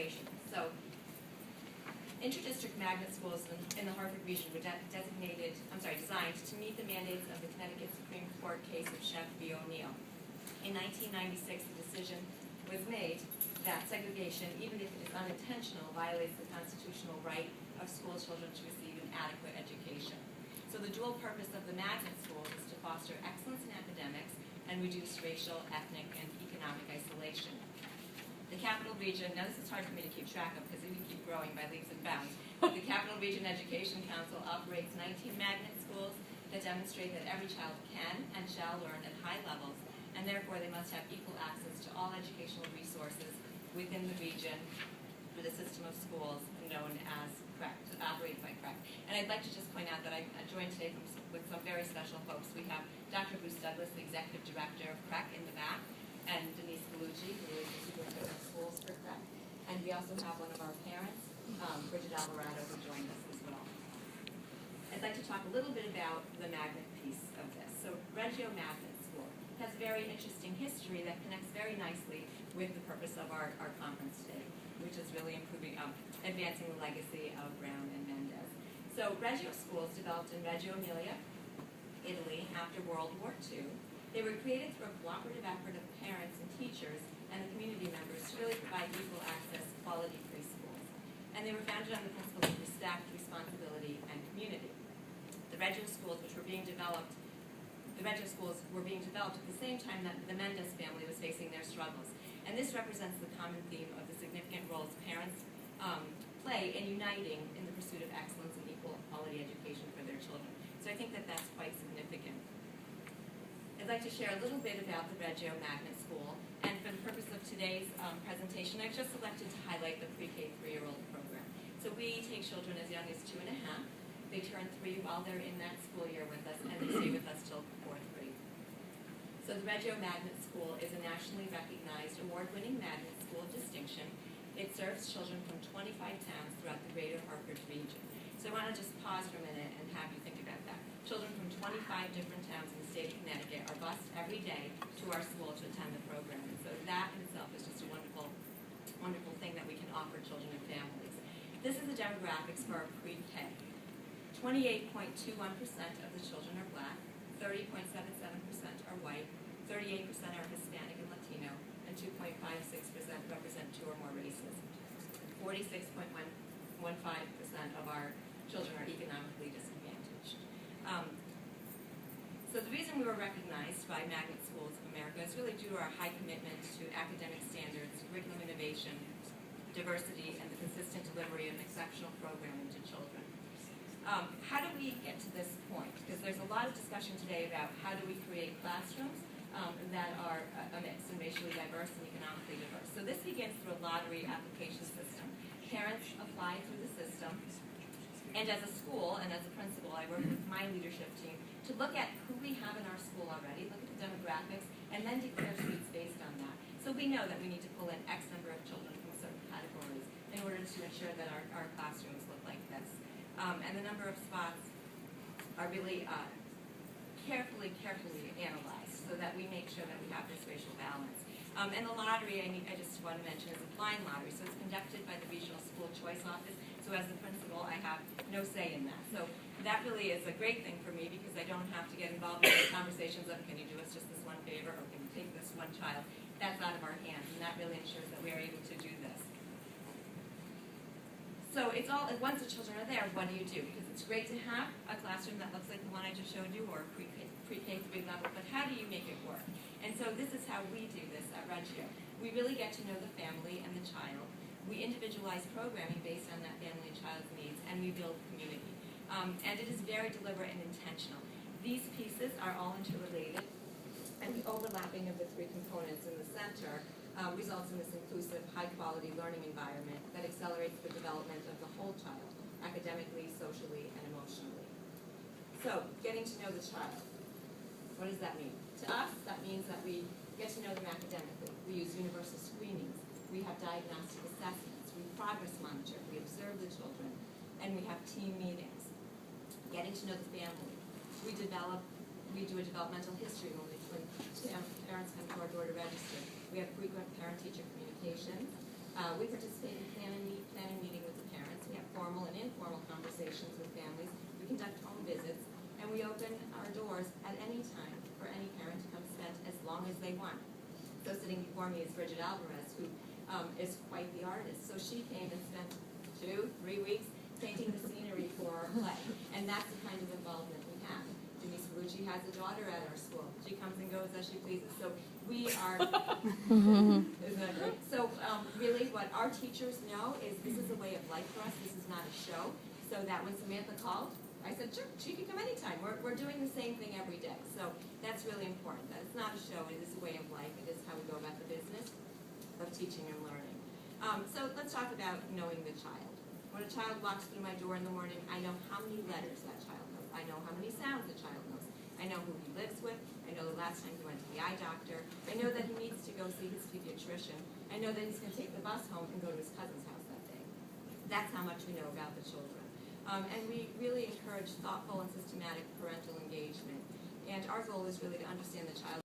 consideration. So, interdistrict magnet schools in the Hartford region were designed to meet the mandates of the Connecticut Supreme Court case of Sheff v. O'Neill. In 1996, the decision was made that segregation, even if it is unintentional, violates the constitutional right of school children to receive an adequate education. So the dual purpose of the magnet schools is to foster excellence in academics and reduce racial, ethnic, and economic isolation. The Capital Region, now this is hard for me to keep track of because we keep growing by leaps and bounds, but the Capital Region Education Council operates 19 magnet schools that demonstrate that every child can and shall learn at high levels, and therefore they must have equal access to all educational resources within the region for the system of schools known as CREC, operated by CREC. And I'd like to just point out that I'm joined today with some very special folks. We have Dr. Bruce Douglas, the Executive Director of CREC in the back, and Denise Gallucci, who is the Superintendent of Schools for CREC. And we also have one of our parents, Bridget Alvarado, who joined us as well. I'd like to talk a little bit about the magnet piece of this. So Reggio Magnet School has very interesting history that connects very nicely with the purpose of our conference today, which is really advancing the legacy of Brown and Mendez. So Reggio schools developed in Reggio Emilia, Italy, after World War II. They were created through a cooperative effort of parents and teachers and the community members to really provide equal access, quality preschools. And they were founded on the principles of respect, responsibility, and community. The Reggio schools, were being developed at the same time that the Mendez family was facing their struggles. And this represents the common theme of the significant roles parents play in uniting in the pursuit of excellence and equal quality education for their children. So I think that that's quite significant. I'd like to share a little bit about the Reggio Magnet School, and for the purpose of today's presentation, I've just selected to highlight the pre-K 3-year-old program. So we take children as young as 2 and a half. They turn 3 while they're in that school year with us, and they stay with us till 4th grade. So the Reggio Magnet School is a nationally recognized award-winning magnet school of distinction. It serves children from 25 towns throughout the greater Hartford region. So I want to just pause for a minute and have you think about that. Children from 25 different towns in the state of Connecticut are bused every day to our school to attend the program. And so that in itself is just a wonderful, wonderful thing that we can offer children and families. This is the demographics for our pre-K. 28.21% of the children are black, 30.77% are white, 38% are Hispanic and Latino, and 2.56% represent 2 or more races. 46.15% of our children are economically disadvantaged. So the reason we were recognized by Magnet Schools of America is really due to our high commitment to academic standards, curriculum innovation, diversity, and the consistent delivery of exceptional programming to children. How do we get to this point? Because there's a lot of discussion today about how do we create classrooms that are a mix and racially diverse and economically diverse. So this begins through a lottery application system. Parents apply through the system, and as a school and as a principal, I work with my leadership team to look at who we have in our school already, look at the demographics, and then declare seats based on that. So we know that we need to pull in X number of children from certain categories in order to ensure that our classrooms look like this. And the number of spots are really carefully analyzed so that we make sure that we have this racial balance. And the lottery, I just want to mention, is a blind lottery, so it's conducted by the Regional School Choice Office. So as the principal, I have no say in that. So that really is a great thing for me because I don't have to get involved in the conversations of, can you do us just this one favor, or can you take this one child? That's out of our hands, and that really ensures that we are able to do this. So it's all, once the children are there, what do you do? Because it's great to have a classroom that looks like the one I just showed you, or pre-K 3 level, but how do you make it work? And so this is how we do this at Reggio. We really get to know the family and the child. We individualize programming based on that family and child's needs, and we build community. And it is very deliberate and intentional. These pieces are all interrelated, and the overlapping of the 3 components in the center results in this inclusive, high-quality learning environment that accelerates the development of the whole child, academically, socially, and emotionally. So, getting to know the child. What does that mean? To us, that means that we get to know them academically. We use universal screenings. We have diagnostic assessments. We progress monitor. We observe the children. And we have team meetings. Getting to know the family. We do a developmental history when parents come to our door to register. We have frequent parent-teacher communications. We participate in planning meeting with the parents. We have formal and informal conversations with families. We conduct home visits, and we open our doors at any time for any parent to come spend as long as they want. So sitting before me is Bridget Alvarez, who is quite the artist. So she came and spent 2-3 weeks painting the scenery for our play, and that's the kind of involvement we have. Denise Ferrucci has a daughter at our school. She comes and goes as she pleases. So we are, isn't that great? So really what our teachers know is this is a way of life for us. This is not a show. So that when Samantha called, I said, sure, she can come anytime. We're doing the same thing every day. So that's really important. That it's not a show. It is a way of life. It is how we go about the business of teaching and learning. So let's talk about knowing the child. When a child walks through my door in the morning, I know how many letters that child knows. I know how many sounds the child knows. I know who he lives with. I know the last time he went to the eye doctor. I know that he needs to go see his pediatrician. I know that he's going to take the bus home and go to his cousin's house that day. That's how much we know about the children. And we really encourage thoughtful and systematic parental engagement. And our goal is really to understand the child